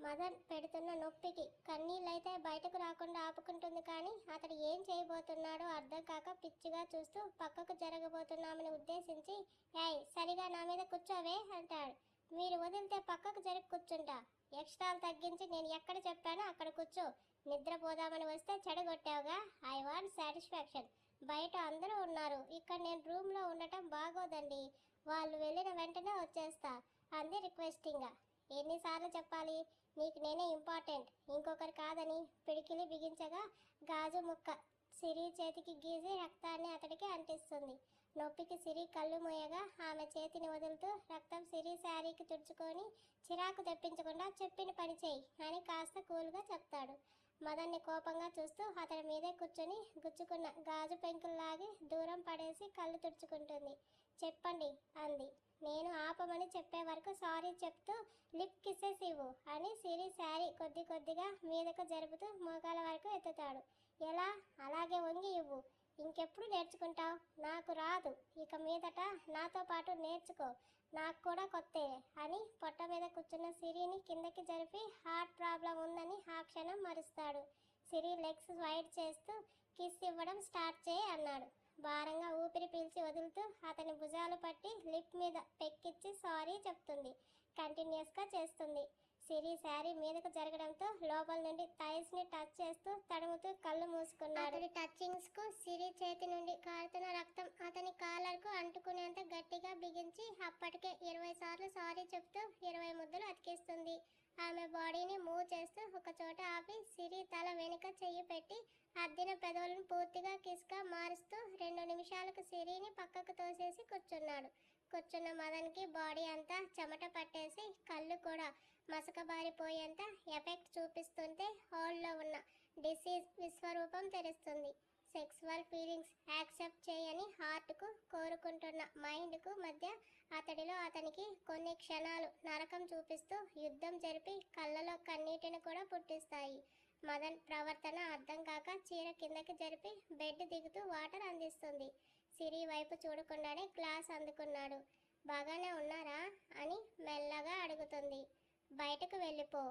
మదన్ పెడుతున్న నొప్పికి కన్నీళ్ళైతే బయటకు రాకుండా ఆపుకుంటుంది. కానీ అతడు ఏం చేయబోతున్నాడో అర్థం కాక పిచ్చిగా చూస్తూ పక్కకు జరగబోతున్నామని ఉద్దేశించి, ఏయ్ సరిగా నా మీద కూర్చోవే అంటాడు. మీరు వదిలితే పక్కకు జరిగి కూర్చుంటా. ఎక్స్ట్రాలు తగ్గించి నేను ఎక్కడ చెప్పానో అక్కడ కూర్చో. నిద్రపోదామని వస్తే చెడగొట్టావుగా. I want satisfaction. బయట అందరూ ఉన్నారు, ఇక్కడ నేను రూమ్లో ఉండటం బాగోదండి. వాళ్ళు వెళ్ళిన వెంటనే వచ్చేస్తా అంది రిక్వెస్టింగ్గా. ఎన్నిసార్లు చెప్పాలి, నీకు నేనే ఇంపార్టెంట్, ఇంకొకరు కాదని. పిడికిలి బిగించగా గాజు ముక్క సిరి చేతికి గీసి రక్తాన్ని అతడికి అంటిస్తుంది. నొప్పికి సిరి కళ్ళు మూయగా ఆమె చేతిని వదులుతూ రక్తం సిరి శారీకి తుడుచుకొని, చిరాకు తెప్పించకుండా చెప్పిన పని చేయి అని కాస్త కూల్గా చెప్తాడు. మదన్ని కోపంగా చూస్తూ అతడి మీదే కూర్చొని గుచ్చుకున్న గాజు పెంకుల్లాగి దూరం పడేసి కళ్ళు తుడుచుకుంటుంది. చెప్పండి అంది. నేను ఆపమని చెప్పే వరకు సారీ చెప్తూ లిప్ కిస్సెస్ ఇవ్వు అని సిరి శారీ కొద్ది కొద్దిగా మీదకు జరుపుతూ మోకాల వరకు ఎత్తుతాడు. ఎలా? అలాగే వంగి ఇవ్వు. ఇంకెప్పుడు నేర్చుకుంటావు? నాకు రాదు. ఇక మీదట నాతో పాటు నేర్చుకో. నాకు కూడా కొత్తే అని పొట్ట మీద కూర్చున్న సిరిని కిందకి జరిపి హార్ట్ ప్రాబ్లం ఉందని ఆ క్షణం మరుస్తాడు. సిరి లెగ్స్ వైడ్ చేస్తూ కిస్ ఇవ్వడం స్టార్ట్ చేయి అన్నాడు. భారంగా ఊపిరి పీల్చి వదులుతూ అతని భుజాలు పట్టి లిప్ మీద పెక్కిచ్చి సారీ చెప్తుంది. కంటిన్యూస్గా చేస్తుంది. సిరి శారీ మీదకు జరగడంతో లోపల నుండి థైస్ ని టచ్ చేస్తూ తడుముతూ కళ్ళు మూసుకున్నాడు. అతడి టచింగ్స్ కు సిరి చేతి నుండి కారుతున్న రక్తం అతని కాలర్ కు అంటుకునేంత గట్టిగా బిగించి అప్పటికే 20 సార్లు సారీ చెప్తూ 20 ముద్దులు అతికిస్తుంది. ఆమె బాడీని మూవ్ చేస్తూ ఒక చోట ఆపి సిరి తల వెనుక చెయ్యి పెట్టి అద్దిన పెదవులను పూర్తిగా కిస్గా మారుస్తూ 2 నిమిషాలకు సిరిని పక్కకు తోసేసి కూర్చున్నాడు. కూర్చున్న మదన్కి బాడీ అంతా చెమట పట్టేసి కళ్ళు కూడా మసకబారిపోయేంత ఎఫెక్ట్ చూపిస్తుంటే హాల్లో ఉన్న డిసీజ్ విశ్వరూపం తెరుస్తుంది. సెక్సువల్ ఫీలింగ్స్ యాక్సెప్ట్ చేయని హార్ట్కు కోరుకుంటున్న మైండ్కు మధ్య అతడిలో అతనికి కొన్ని క్షణాలు నరకం చూపిస్తూ యుద్ధం జరిపి కళ్ళలో కన్నీటిని కూడా పుట్టిస్తాయి. మదన్ ప్రవర్తన అర్థం కాక చీర కిందకి జరిపి బెడ్ దిగుతూ వాటర్ అందిస్తుంది. సిరి వైపు చూడకుండానే గ్లాస్ అందుకున్నాడు. బాగానే ఉన్నారా అని మెల్లగా అడుగుతుంది. బయటకు వెళ్ళిపో.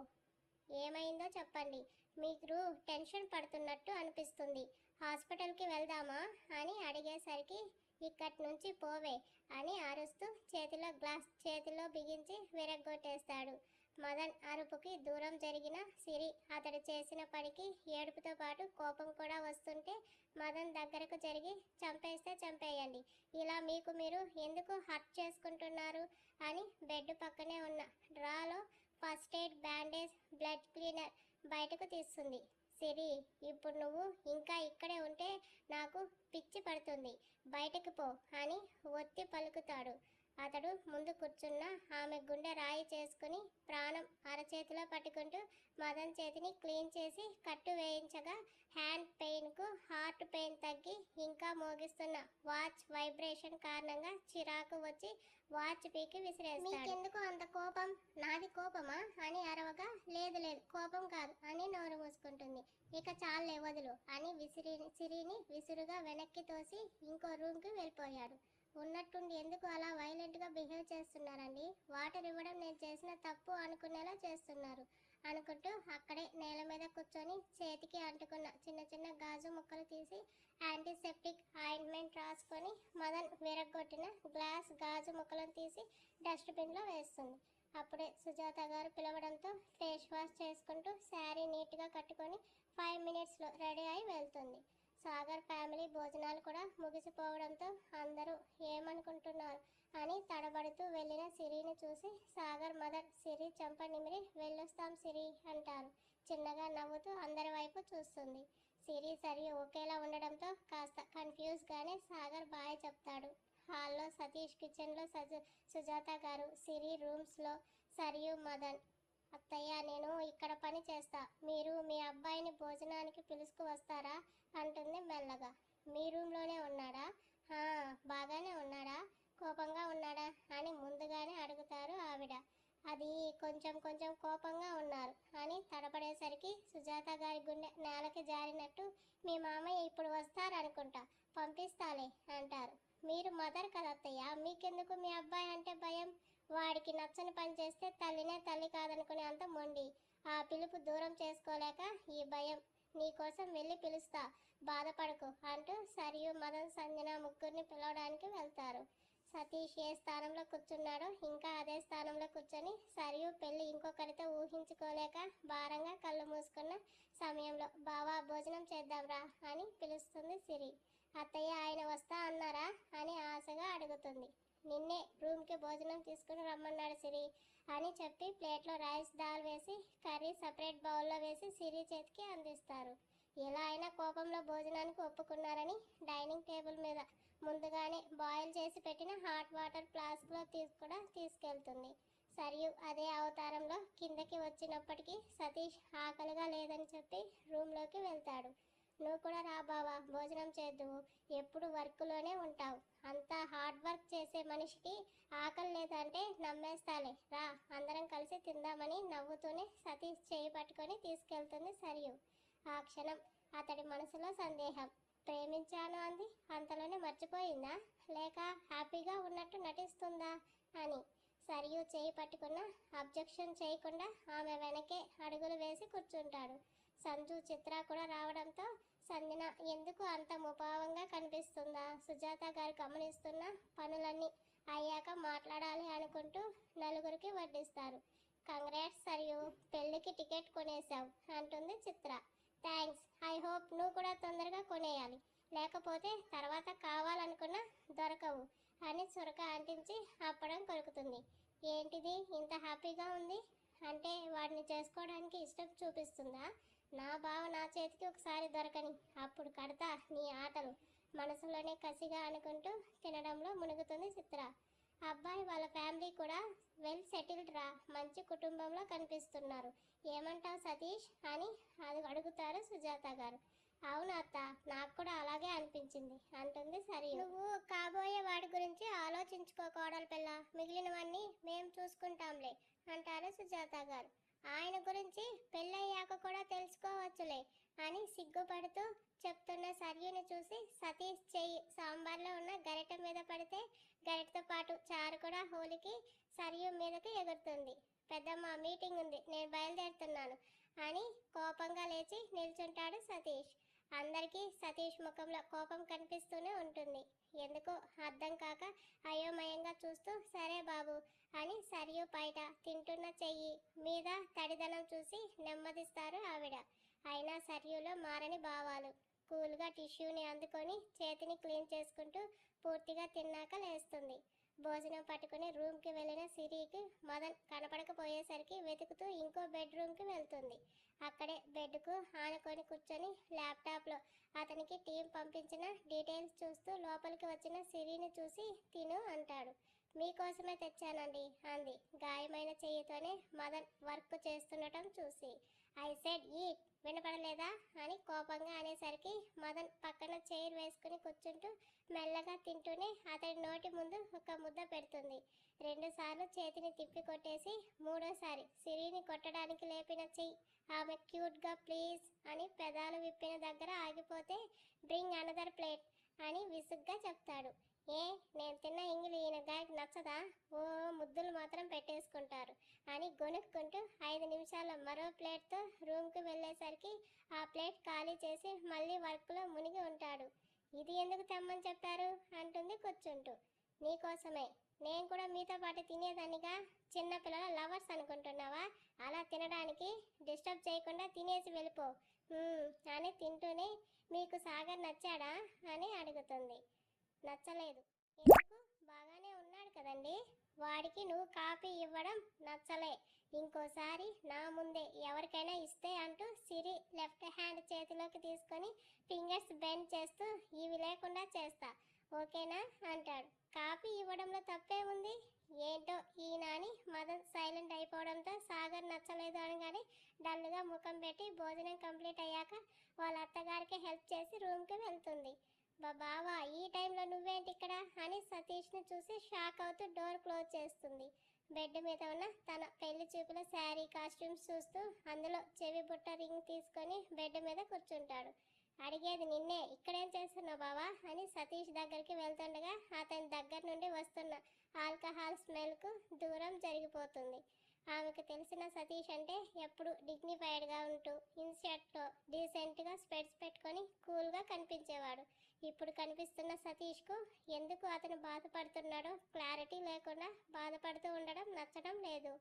ఏమైందో చెప్పండి. మీరు టెన్షన్ పడుతున్నట్టు అనిపిస్తుంది. హాస్పిటల్కి వెళ్దామా అని అడిగేసరికి ఇక్కడి నుంచి పోవే అని అరుస్తూ చేతిలో గ్లాస్ చేతిలో బిగించి విరగ్గొట్టేస్తాడు. మదన్ అరుపుకి దూరం జరిగిన సిరి అతడు చేసిన పనికి ఏడుపుతో పాటు కోపం కూడా వస్తుంటే మదన్ దగ్గరకు జరిగి చంపేస్తే చంపేయండి, ఇలా మీకు మీరు ఎందుకు హర్ట్ చేసుకుంటున్నారు అని బెడ్ పక్కనే ఉన్న డ్రాలో first aid bandage blood cleaner బయటకు తీస్తుంది. సిరి, ఇప్పుడు నువ్వు ఇంకా ఇక్కడే ఉంటే నాకు పిచ్చి పడుతుంది, బయటకు పో అని ఒత్తి పలుకుతాడు. అతడు ముందు కూర్చున్న ఆమె గుండె రాయి చేసుకుని ప్రాణం అరచేతిలో పట్టుకుంటూ మదన్ చేతిని క్లీన్ చేసి కట్టు వేయించగా హ్యాండ్ పెయిన్కు హార్ట్ పెయిన్ తగ్గి ఇంకా మోగిస్తున్న వాచ్ వైబ్రేషన్ కారణంగా చిరాకు వచ్చి వాచ్ పీకి విసిరేస్తాడు. మీకెందుకు అంత కోపం? నాది కోపమా అని అరవగా లేదు లేదు కోపం కాదు అని నోరు మూసుకుంటుంది. ఇక చాలే వదులు అని సిరిని విసురుగా వెనక్కి తోసి ఇంకో రూమ్కి వెళ్ళిపోయాడు. ఉన్నట్టుండి ఎందుకు అలా వైలెంట్గా బిహేవ్ చేస్తున్నారండి? వాటర్ ఇవ్వడం నేను చేసిన తప్పు అనుకునేలా చేస్తున్నారు అనుకుంటూ అక్కడే నేల మీద కూర్చొని చేతికి అంటుకున్న చిన్న చిన్న గాజు ముక్కలు తీసి యాంటీసెప్టిక్ ఆయింట్మెంట్ రాసుకొని మదన్ విరగ్గొట్టిన గ్లాస్ గాజు ముక్కలను తీసి డస్ట్బిన్లో వేస్తుంది. అప్పుడే సుజాత గారు పిలవడంతో ఫేస్ వాష్ చేసుకుంటూ శారీ నీట్గా కట్టుకొని 5 మినిట్స్లో రెడీ అయి వెళ్తుంది. సాగర్ ఫ్యామిలీ భోజనాలు కూడా ముగిసిపోవడంతో అందరూ ఏమనుకుంటున్నారు అని తడబడుతూ వెళ్ళిన సిరిని చూసి సాగర్ మదర్ సిరి చెంప నిమిరి వెళ్ళొస్తాం సిరి అంటారు. చిన్నగా నవ్వుతూ అందరి వైపు చూస్తుంది. సిరి సరి ఒకేలా ఉండడంతో కాస్త కన్ఫ్యూజ్గానే సాగర్ బాయ్ చెప్తాడు. హాల్లో సతీష్, కిచెన్లో సుజాత గారు, సిరి రూమ్స్లో సరియు, మదన్. అత్తయ్య, నేను ఇక్కడ పని చేస్తా, మీరు మీ అబ్బాయిని భోజనానికి పిలుచుకు వస్తారా అంటుంది మెల్లగా. మీ రూమ్లోనే ఉన్నాడా? బాగానే ఉన్నాడా? కోపంగా ఉన్నాడా అని ముందుగానే అడుగుతారు ఆవిడ. అది కొంచెం కొంచెం కోపంగా ఉన్నారు అని తడపడేసరికి సుజాత గారి గుండె నేలకి జారినట్టు మీ మామయ్య ఇప్పుడు వస్తారనుకుంటా, పంపిస్తాలే అంటారు. మీరు మదర్ కదత్తయ్య, మీకెందుకు మీ అబ్బాయి అంటే భయం? వాడికి నచ్చని పని చేస్తే తల్లినే తల్లి కాదనుకునే అంత మొండి. ఆ పిలుపు దూరం చేసుకోలేక ఈ భయం. నీకోసం వెళ్ళి పిలుస్తా, బాధపడకు అంటూ సరియు మదన్ సంజన ముగ్గురిని పిలవడానికి వెళ్తారు. సతీష్ ఏ స్థానంలో కూర్చున్నాడో ఇంకా అదే స్థానంలో కూర్చొని సరియు పెళ్లి ఇంకొకరితో ఊహించుకోలేక భారంగా కళ్ళు మూసుకున్న సమయంలో బావా భోజనం చేద్దాంరా అని పిలుస్తుంది సిరి. అత్తయ్య ఆయన వస్తా అన్నారా అని ఆశగా అడుగుతుంది. నిన్నే రూమ్కి భోజనం తీసుకుని రమ్మన్నాడు సిరి అని చెప్పి ప్లేట్లో రైస్ దాల్ వేసి కర్రీ సపరేట్ బౌల్లో వేసి సిరి చేతికి అందిస్తారు. ఎలా అయినా కోపంలో భోజనానికి ఒప్పుకున్నారని డైనింగ్ టేబుల్ మీద ముందుగానే బాయిల్ చేసి పెట్టిన హాట్ వాటర్ ఫ్లాస్క్లో కూడా తీసుకెళ్తుంది. సరియు అదే అవతారంలో కిందకి వచ్చినప్పటికీ సతీష్ ఆకలిగా లేదని చెప్పి రూమ్లోకి వెళ్తాడు. నువ్వు కూడా రా బావా భోజనం చేద్దువు, ఎప్పుడు వర్క్లోనే ఉంటావు, అంతా హార్డ్ వర్క్ చేసే మనిషికి ఆకలి లేదంటే నమ్మేస్తాలే, రా అందరం కలిసి తిందామని నవ్వుతూనే సతీష్ చేయి పట్టుకొని తీసుకెళ్తుంది సరియు. ఆ క్షణం అతడి మనసులో సందేహం. ప్రేమించాను అంది, అంతలోనే మర్చిపోయిందా, లేక హ్యాపీగా ఉన్నట్టు నటిస్తుందా అని. సరియు చేయి పట్టుకున్న అబ్జెక్షన్ చేయకుండా ఆమె వెనకే అడుగులు వేసి కూర్చుంటాడు. సంజు చిత్ర కూడా రావడంతో సంజన ఎందుకు అంత ముభావంగా కనిపిస్తుందా, సుజాత గారు గమనిస్తున్న పనులన్నీ అయ్యాక మాట్లాడాలి అనుకుంటూ నలుగురికి వడ్డిస్తారు. కంగ్రాట్స్ సరియు, పెళ్ళికి టికెట్ కొనేశావు అంటుంది చిత్ర. థ్యాంక్స్, ఐ హోప్ నువ్వు కూడా తొందరగా కొనేయాలి, లేకపోతే తర్వాత కావాలనుకున్నా దొరకవు అని చురక అంటించి అప్పడం కొరుకుతుంది. ఏంటిది ఇంత హ్యాపీగా ఉంది, అంటే వాడిని చేసుకోవడానికి ఇష్టం చూపిస్తుందా? నా బావ నా చేతికి ఒకసారి దొరకని అప్పుడు కడతా నీ ఆటలు, మనసులోనే కసిగా అనుకుంటూ తినడంలో మునుగుతుంది చిత్ర. అబ్బాయి వాళ్ళ ఫ్యామిలీ కూడా వెల్ సెటిల్డ్ రా, మంచి కుటుంబంలో కనిపిస్తున్నారు, ఏమంటావు సతీష్ అని అది అడుగుతారు సుజాత గారు. అవును అత్త, నాకు కూడా అలాగే అనిపించింది అంటుంది సరే. నువ్వు కాబోయే వాడి గురించి ఆలోచించుకో కోడల పిల్ల, మిగిలినవన్నీ మేం చూసుకుంటాంలే అంటారు సుజాత గారు. ఆయన గురించి పెళ్ళయ్యాక కూడా తెలుసుకోవచ్చులే అని సిగ్గుపడుతూ చెప్తున్న సర్యుని చూసి సతీష్ చెయ్యి సాంబార్లో ఉన్న గరిట మీద పడితే గరిటతో పాటు చారు కూడా హోలికి సరియు మీదకి ఎగురుతుంది. పెద్దమ్మ మీటింగ్ ఉంది, నేను బయలుదేరుతున్నాను అని కోపంగా లేచి నిల్చుంటాడు సతీష్. అందరికీ సతీష్ ముఖంలో కోపం కనిపిస్తూనే ఉంటుంది. ఎందుకో అర్థం కాక అయోమయంగా చూస్తూ సరే బాబు అని సరియు బయట తింటున్న చెయ్యి మీద తడిదనం చూసి నెమ్మదిస్తారు ఆవిడ. అయినా సర్యులో మారని భావాలు. కూల్గా టిష్యూని అందుకొని చేతిని క్లీన్ చేసుకుంటూ పూర్తిగా తిన్నాక లేస్తుంది. భోజనం పట్టుకుని రూమ్కి వెళ్ళిన సిరికి మదన్ కనపడకపోయేసరికి వెతుకుతూ ఇంకో బెడ్రూమ్కి వెళ్తుంది. అక్కడే బెడ్కు ఆనుకొని కూర్చొని ల్యాప్టాప్లో అతనికి టీం పంపించిన డీటెయిల్స్ చూస్తూ లోపలికి వచ్చిన సిరిని చూసి తిను అంటాడు. మీకోసమే తెచ్చానండి అంది గాయమైన చెయ్యితోనే మదన్ వర్క్ చేస్తుండటం చూసి. ఐ సెడ్ ఈట్, వినపడలేదా అని కోపంగా అనేసరికి మదన్ పక్కన చైర్ వేసుకుని కూర్చుంటూ మెల్లగా తింటూనే అతడి నోటి ముందు ఒక ముద్ద పెడుతుంది. 2 సార్లు చేతిని తిప్పి కొట్టేసి మూడోసారి సిరిని కొట్టడానికి లేపిన చెయ్యి ఆమె క్యూట్గా ప్లీజ్ అని పెదాలు విప్పిన దగ్గర ఆగిపోతే బ్రింగ్ అనదర్ ప్లేట్ అని విసుగ్గా చెప్తాడు. ఏ నేను తిన్న ఇంగిలి ఈయన గాయకి నచ్చదా, ఓ ముద్దులు మాత్రం పెట్టేసుకుంటారు అని గొనుక్కుంటూ 5 నిమిషాల్లో మరో ప్లేట్తో రూమ్కి వెళ్ళేసరికి ఆ ప్లేట్ ఖాళీ చేసి మళ్ళీ వర్క్లో మునిగి ఉంటాడు. ఇది ఎందుకు తెమ్మని చెప్పారు అంటుంది కూర్చుంటూ. నీకోసమే, నేను కూడా మీతో పాటు తినేదానిగా, చిన్నపిల్లల లవర్స్ అనుకుంటున్నావా, అలా తినడానికి డిస్టర్బ్ చేయకుండా తినేసి వెళ్ళిపో అని తింటూనే మీకు సాగర్ నచ్చాడా అని అడుగుతుంది. నచ్చలేదు. ఎందుకు, బాగానే ఉన్నాడు కదండి, వాడికి నువ్వు కాపీ ఇవ్వడం నచ్చలే, ఇంకోసారి నా ముందే ఎవరికైనా ఇస్తే అంటూ సిరి లెఫ్ట్ హ్యాండ్ చేతిలోకి తీసుకొని ఫింగర్స్ బెండ్ చేస్తూ ఇవి లేకుండా చేస్తా, ఓకేనా అంటాడు. కాపీ ఇవ్వడంలో తప్పే ఉంది, ఏంటో ఈయన అని మదన్ సైలెంట్ అయిపోవడంతో సాగర్ నచ్చలేదు అనగానే డల్గా ముఖం పెట్టి భోజనం కంప్లీట్ అయ్యాక వాళ్ళ అత్తగారికి హెల్ప్ చేసి రూమ్కి వెళ్తుంది. బావా ఈ టైంలో నువ్వేంటి ఇక్కడ అని సతీష్ని చూసి షాక్ అవుతూ డోర్ క్లోజ్ చేస్తుంది. బెడ్ మీద ఉన్న తన పెళ్లి చూపుల శారీ కాస్ట్యూమ్స్ చూస్తూ అందులో చెవి బుట్ట రింగ్ తీసుకొని బెడ్ మీద కూర్చుంటాడు. అడిగేది నిన్నే, ఇక్కడేం చేస్తున్నావు బావా అని సతీష్ దగ్గరికి వెళ్తుండగా అతని దగ్గర నుండి వస్తున్న ఆల్కహాల్ స్మెల్కు దూరం జరిగిపోతుంది. ఆమెకు తెలిసిన సతీష్ అంటే ఎప్పుడు డిగ్నిఫైడ్గా ఉంటూ ఇన్షర్ట్లో డీసెంట్గా స్పెట్స్ పెట్టుకొని కూల్గా కనిపించేవాడు. ఇప్పుడు కనిపిస్తున్న సతీష్కు ఎందుకు అతను బాధపడుతున్నాడో క్లారిటీ లేకుండా బాధపడుతూ ఉండడం నచ్చడం లేదు.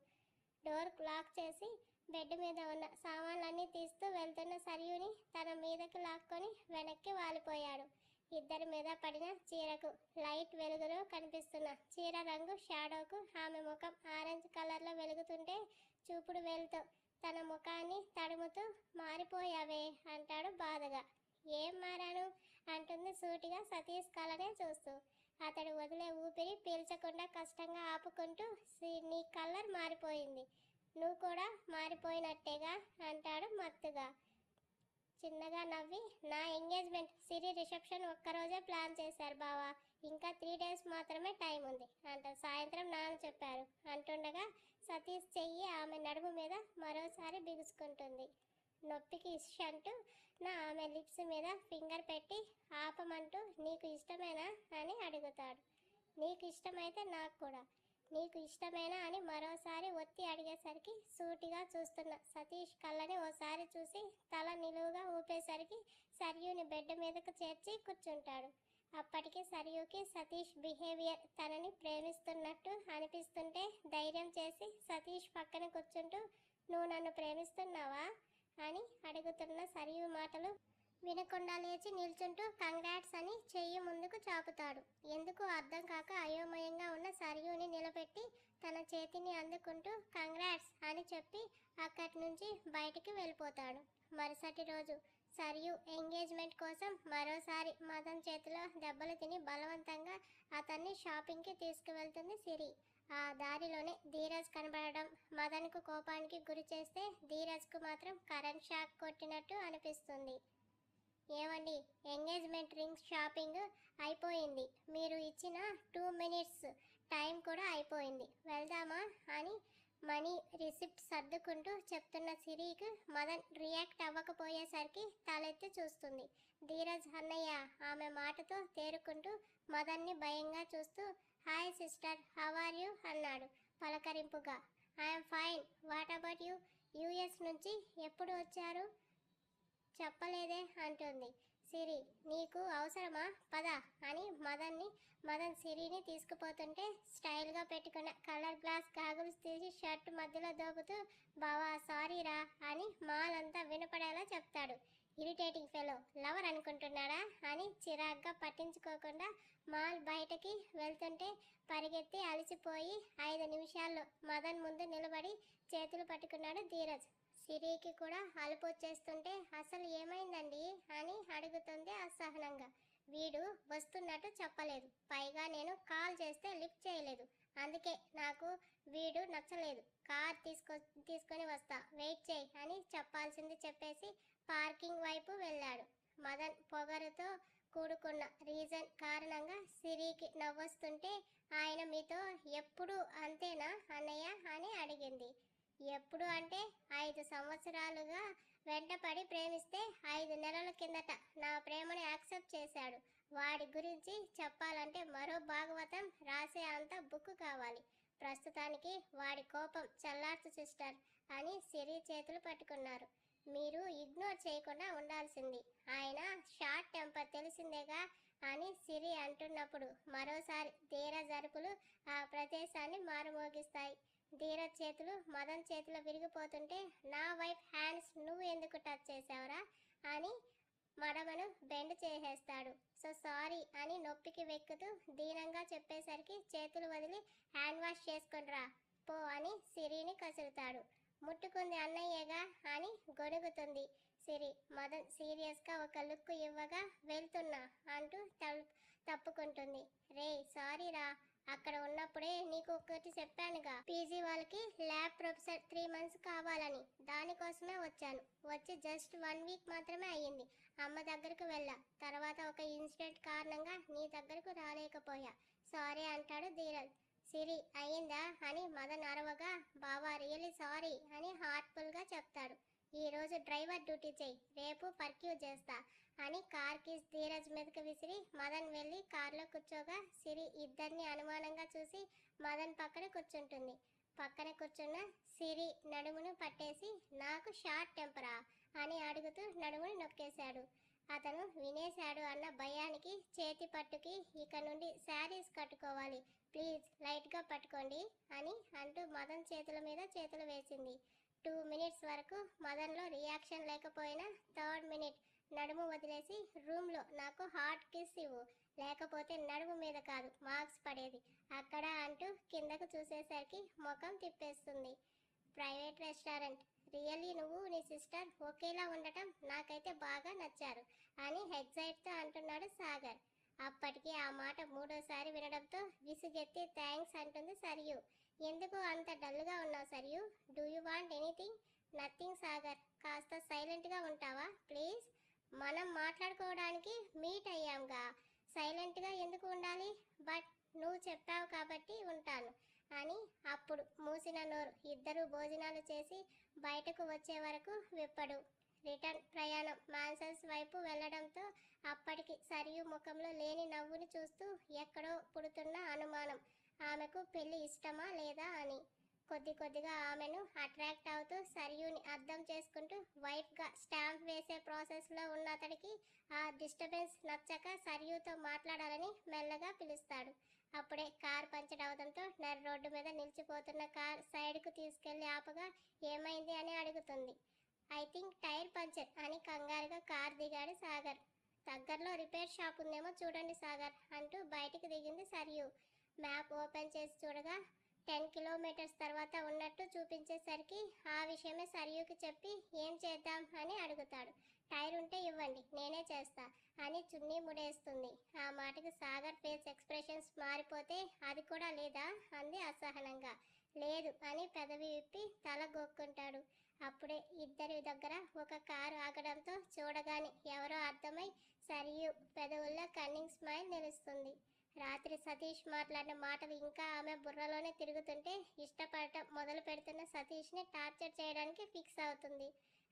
డోర్ లాక్ చేసి బెడ్ మీద ఉన్న సామాన్లన్నీ తీస్తూ వెళ్తున్న సరియుని తన మీదకి లాక్కొని వెనక్కి వాలిపోయాడు. ఇద్దరి మీద పడిన చీరకు లైట్ వెలుగులో కనిపిస్తున్న చీర రంగు షాడోకు ఆమె ముఖం ఆరెంజ్ కలర్లో వెలుగుతుంటే చూపుడు వేలుతో తన ముఖాన్ని తడుముతూ మారిపోయావే అంటాడు బాధగా. ఏం మారాను అంటుంది సూటిగా సతీష్ కళనే చూస్తూ. అతడు వదిలే ఊపిరి పీల్చకుండా కష్టంగా ఆపుకుంటూ నీ కలర్ మారిపోయింది, నువ్వు కూడా మారిపోయినట్టేగా అంటాడు మత్తుగా. చిన్నగా నవ్వి నా ఎంగేజ్మెంట్ సిరి రిసెప్షన్ ఒక్కరోజే ప్లాన్ చేశారు బావా, ఇంకా 3 days మాత్రమే టైం ఉంది అంట సాయంత్రం నాన్న చెప్పారు అంటుండగా సతీష్ చెయ్యి ఆమె నడుము మీద మరోసారి బిగుసుకుంటుంది. నొప్పికి ఇష్ అంటూ ఆమె లిప్స్ మీద ఫింగర్ పెట్టి ఆపమంటూ నీకు ఇష్టమేనా అని అడుగుతాడు. నీకు ఇష్టమైతే నాకు కూడా. నీకు ఇష్టమేనా అని మరోసారి ఒత్తి అడిగేసరికి సూటిగా చూస్తున్న సతీష్ కళ్ళని ఓసారి చూసి తల నిలువుగా ఊపేసరికి సర్యుని బెడ్ మీదకు చేర్చి కూర్చుంటాడు. అప్పటికి సరియుకి సతీష్ బిహేవియర్ తనని ప్రేమిస్తున్నట్టు అనిపిస్తుంటే ధైర్యం చేసి సతీష్ పక్కన కూర్చుంటూ నువ్వు నన్ను ప్రేమిస్తున్నావా అని అడుగుతున్న సరియు మాటలు వినకుండా లేచి నిల్చుంటూ కంగ్రాట్స్ అని చెయ్యి ముందుకు చాపుతాడు. ఎందుకు అర్థం కాక అయోమయంగా ఉన్న సరియుని నిలబెట్టి తన చేతిని అందుకుంటూ కంగ్రాట్స్ అని చెప్పి అక్కడి నుంచి బయటికి వెళ్ళిపోతాడు. మరుసటి రోజు సరియు ఎంగేజ్మెంట్ కోసం మరోసారి మదన్ చేతిలో దెబ్బలు తిని బలవంతంగా అతన్ని షాపింగ్కి తీసుకువెళ్తుంది సిరి. ఆ దారిలోనే ధీరజ్ కనబడడం మదన్కు కోపానికి గురి చేస్తే ధీరజ్కు మాత్రం కరెంట్ షాక్ కొట్టినట్టు అనిపిస్తుంది. ఏమండి, ఎంగేజ్మెంట్ రింగ్ షాపింగ్ అయిపోయింది, మీరు ఇచ్చిన 2 minutes టైం కూడా అయిపోయింది, వెళ్దామా అని మనీ రిసిప్ట్ సర్దుకుంటూ చెప్తున్న సిరికి మదన్ రియాక్ట్ అవ్వకపోయేసరికి తలెత్తి చూస్తుంది. ధీరజ్ అన్నయ్య ఆమె మాటతో తేరుకుంటూ మదన్ని భయంగా చూస్తూ hi sister, how are you అన్నాడు పలకరింపుగా. I'm fine, what about you? US నుంచి ఎప్పుడు వచ్చారు? చెప్పలేదే అంటుంది. సిరి, నీకు అవసరమా, పద అని మదన్ సిరిని తీసుకుపోతుంటే స్టైల్గా పెట్టుకున్న కలర్ గ్లాస్ గాగుల్స్ తీసి షర్ట్ మధ్యలో దోపుతూ బావా సారీరా అని మాల్ అంతా వినపడేలా చెప్తాడు. ఇరిటేటింగ్ ఫెలో, లవర్ అనుకుంటున్నాడా అని చిరాగ్గా పట్టించుకోకుండా మాల్ బయటకి వెళ్తుంటే పరిగెత్తి అలసిపోయి 5 నిమిషాల్లో మదన్ ముందు నిలబడి చేతులు పట్టుకున్నాడు ధీరజ్. సిరికి కూడా అలుపు వచ్చేస్తుంటే అసలు ఏమైందండి అని అడుగుతుంది అసహనంగా. వీడు వస్తున్నట్టు చెప్పలేదు, పైగా నేను కాల్ చేస్తే లిఫ్ట్ చేయలేదు, అందుకే నాకు వీడు నచ్చలేదు, కార్ తీసుకొని వస్తా, వెయిట్ చేయి అని చెప్పాల్సింది చెప్పేసి పార్కింగ్ వైపు వెళ్ళాడు. మదన్ పొగరుతో కూడుకున్న రీజన్ కారణంగా సిరికి నవ్వొస్తుంటే ఆయన మీతో ఎప్పుడు అంతేనా అన్నయ్య అని అడిగింది. ఎప్పుడు అంటే 5 సంవత్సరాలుగా వెంటపడి ప్రేమిస్తే 5 నెలల కిందట నా ప్రేమను యాక్సెప్ట్ చేశాడు. వాడి గురించి చెప్పాలంటే మరో భాగవతం రాసే అంత బుక్ కావాలి. ప్రస్తుతానికి వాడి కోపం చల్లార్చు సిస్టర్ అని సిరి చేతులు పట్టుకున్నారు. మీరు ఇగ్నోర్ చేయకుండా ఉండాల్సింది, ఆయన షార్ట్ టెంపర్ తెలిసిందేగా అని సిరి అంటున్నప్పుడు మరోసారి ధీరజ్ అరుపులు ఆ ప్రదేశాన్ని మారుమోగిస్తాయి. ధీరజ్ చేతులు మదన్ చేతిలో విరిగిపోతుంటే నా వైఫ్ హ్యాండ్స్ నువ్వు ఎందుకు టచ్ చేసావురా అని మడమను బెండ్ చేసేస్తాడు. సో సారీ అని నొప్పికి వెక్కుతూ దీనంగా చెప్పేసరికి చేతులు వదిలి హ్యాండ్ వాష్ చేసుకునిరా పో అని సిరిని కసురుతాడు. ముట్టుకుంది అన్నయ్యగా అని గొడుగుతుంది సిరి. మదన్ సీరియస్గా ఒక లుక్ ఇవ్వగా వెళ్తున్నా అంటూ తప్పుకుంటుంది. రే సారీరా, అక్కడ ఉన్నప్పుడే నీకు ఒకటి చెప్పానుగా, పీజీ వాళ్ళకి ల్యాబ్ ప్రొఫెసర్ 3 months కావాలని, దానికోసమే వచ్చాను. వచ్చి జస్ట్ 1 week మాత్రమే అయ్యింది. అమ్మ దగ్గరకు వెళ్ళా, తర్వాత ఒక ఇన్సిడెంట్ కారణంగా నీ దగ్గరకు రాలేకపోయా, సారీ అంటాడు ధీరజ్. సిరి అయ్యిందా అని మదన్ అరవగా బావా రియలీ సారీ అని హార్ట్ఫుల్గా చెప్తాడు. ఈరోజు డ్రైవర్ డ్యూటీ చేయి, రేపు పర్క్యూ చేస్తా అని కార్ కీస్ ధీరజ్ మీదకి విసిరి మదన్ వెళ్ళి కార్లో కూర్చోగా సిరి ఇద్దరిని అనుమానంగా చూసి మదన్ పక్కన కూర్చుంటుంది. పక్కన కూర్చున్న సిరి నడుమును పట్టేసి నాకు షార్ట్ టెంపరా అని అడుగుతూ నడుమును నొక్కేశాడు. అతను వినేశాడు అన్న భయానికి చేతి పట్టుకి ఇక నుండి శారీస్ కట్టుకోవాలి, ప్లీజ్ లైట్గా పట్టుకోండి అని అంటూ మదన్ చేతుల మీద చేతులు వేసింది. 2 మినిట్స్ వరకు మదన్లో రియాక్షన్ లేకపోయినా థర్డ్ మినిట్ నడుము వదిలేసి రూమ్లో నాకు హాట్ కిస్ ఇవ్వు, లేకపోతే నడుము మీద కాదు మార్క్స్ పడేది అక్కడ అంటూ కిందకు చూసేసరికి ముఖం తిప్పేస్తుంది. ప్రైవేట్ రెస్టారెంట్, రియల్లీ నువ్వు నీ సిస్టర్ ఒకేలా ఉండటం నాకైతే బాగా నచ్చారు అని ఎగ్జైట్తో అంటున్నాడు సాగర్. అప్పటికి ఆ మాట మూడోసారి వినడంతో విసుగెత్తి థ్యాంక్స్ అంటుంది సరియు. ఎందుకు అంత డల్గా ఉన్నావు Sarayu? Do you want anything? Nothing Sagar, కాస్త సైలెంట్గా ఉంటావా ప్లీజ్? మనం మాట్లాడుకోవడానికి మీట్ అయ్యాంగా, సైలెంట్గా ఎందుకు ఉండాలి? బట్ నువ్వు చెప్పావు కాబట్టి ఉంటాను అని అప్పుడు మూసిన నోరు ఇద్దరు భోజనాలు చేసి బయటకు వచ్చే వరకు విప్పడు. రిటర్న్ ప్రయాణం మాన్సన్స్ వైపు వెళ్లడంతో అప్పటికి సరియు ముఖంలో లేని నవ్వుని చూస్తూ ఎక్కడో పుడుతున్న అనుమానం, ఆమెకు పెళ్లి ఇష్టమా లేదా అని. కొద్దిగా ఆమెను అట్రాక్ట్ అవుతూ సరియుని అర్థం చేసుకుంటూ వైఫ్గా స్టాంప్ వేసే ప్రాసెస్లో ఉన్న అతడికి ఆ డిస్టర్బెన్స్ నచ్చక సరియుతో మాట్లాడాలని మెల్లగా పిలుస్తాడు. అప్పుడే కార్ పంచర్ అవడంతో నర్ రోడ్డు మీద నిలిచిపోతున్న కార్ సైడ్కు తీసుకెళ్లి ఆపగా ఏమైంది అని అడుగుతుంది. ఐ థింక్ టైర్ పంచర్ అని కంగారుగా కార్ దిగాడు సాగర్. దగ్గరలో రిపేర్ షాప్ ఉందేమో చూడండి సాగర్ అంటూ బయటికి దిగింది సరియు. మ్యాప్ ఓపెన్ చేసి చూడగా 10 కిలోమీటర్స్ తర్వాత ఉన్నట్టు చూపించేసరికి ఆ విషయమే సరియుకి చెప్పి ఏం చేద్దాం అని అడుగుతాడు. టైర్ ఉంటే ఇవ్వండి నేనే చేస్తా అని చున్నీ ముడేస్తుంది. ఆ మాటకి సాగర్ ఫేస్ ఎక్స్ప్రెషన్స్ మారిపోతే అది కూడా లేదా అంది అసహనంగా. లేదు అని పెదవి విప్పి తల గోక్కుంటాడు. అప్పుడే ఇద్దరి దగ్గర ఒక కారు ఆగడంతో చూడగానే ఎవరో అర్థమై సరియు పెదవుల్లో కన్నింగ్ స్మైల్ నిలుస్తుంది. రాత్రి సతీష్ మాట్లాడిన మాటలు ఇంకా ఆమె బుర్రలోనే తిరుగుతుంటే ఇష్టపడటం మొదలు పెడుతున్న సతీష్ని టార్చర్ చేయడానికి ఫిక్స్ అవుతుంది.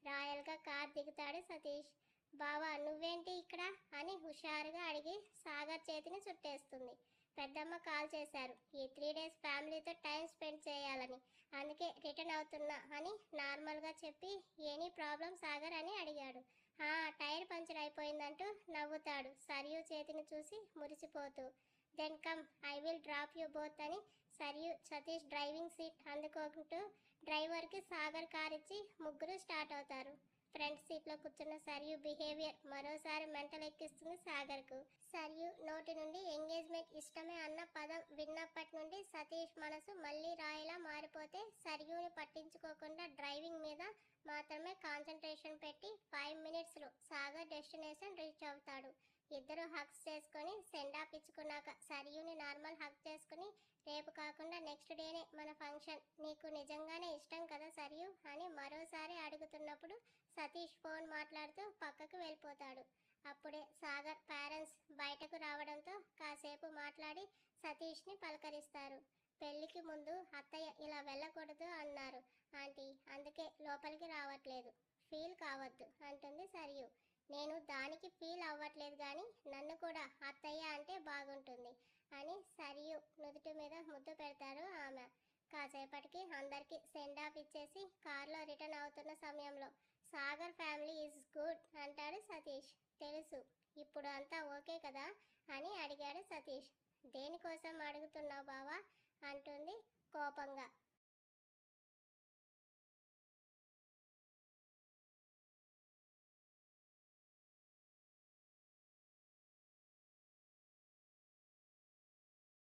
రాయల్గా కార్ దిగుతాడు సతీష్. బావా నువ్వేంటి ఇక్కడ అని హుషారుగా అడిగి సాగర్ చేతిని చుట్టేస్తుంది. పెద్దమ్మ కాల్ చేశారు, ఈ 3 డేస్ ఫ్యామిలీతో టైం స్పెండ్ చేయాలని, అందుకే రిటర్న్ అవుతున్నా అని నార్మల్గా చెప్పి ఎనీ ప్రాబ్లం సాగర్ అని అడిగాడు. టైర్ పంచర్ అయిపోయిందంటూ నవ్వుతాడు సరియు చేతిని చూసి మురిసిపోతూ. Then come I will drop you both అని సరియు సతీష్ డ్రైవింగ్ సీట్ అందుకుంటూ డ్రైవర్కి సాగర్ కార్ ఇచ్చి ముగ్గురు స్టార్ట్ అవుతారు. ఫ్రంట్ సీట్లో కూర్చున్న సరియు బిహేవియర్ మరోసారి మెంటల్ ఎక్కిస్తుంది సాగర్కు. సరియు నోటి నుండి ఎంగేజ్మెంట్ ఇష్టమే అన్న పదం విన్నప్పటి నుండి సతీష్ మనసు మళ్ళీ రాయిలా మారిపోతే సరియుని పట్టించుకోకుండా డ్రైవింగ్ మీద మాత్రమే కాన్సన్ట్రేషన్ పెట్టి 5 మినిట్స్లో సాగర్ డెస్టినేషన్ రీచ్ అవుతాడు. ఇద్దరు హగ్స్ చేసుకొని సెండాప్ ఇచ్చుకున్నాక సరియుని నార్మల్ హగ్ చేసుకుని రేపు కాకుండా నెక్స్ట్ డేనే మన ఫంక్షన్, నీకు నిజంగానే ఇష్టం కదా సరియు అని మరోసారి అడుగుతున్నప్పుడు సతీష్ ఫోన్ మాట్లాడుతూ పక్కకు వెళ్ళిపోతాడు. అప్పుడే సాగర్ పేరెంట్స్ బయటకు రావడంతో కాసేపు మాట్లాడి సతీష్ని పలకరిస్తారు. పెళ్లికి ముందు అత్తయ్య ఇలా వెళ్ళకూడదు అన్నారు ఆంటీ, అందుకే లోపలికి రావట్లేదు, ఫీల్ కావద్దు అంటుంది సరియు. నేను దానికి ఫీల్ అవ్వట్లేదు కానీ నన్ను కూడా అత్తయ్య అంటే బాగుంటుంది అని సరియు నుదుటి మీద ముద్దు పెడతారు ఆమె. కాసేపటికి అందరికీ సెండ్ ఆఫ్ ఇచ్చేసి కార్లో రిటర్న్ అవుతున్న సమయంలో సాగర్ ఫ్యామిలీ ఈజ్ గుడ్ అంటాడు సతీష్. తెలుసు, ఇప్పుడు అంతా ఓకే కదా అని అడిగాడు సతీష్. దేనికోసం అడుగుతున్నావు బావా అంటుంది కోపంగా.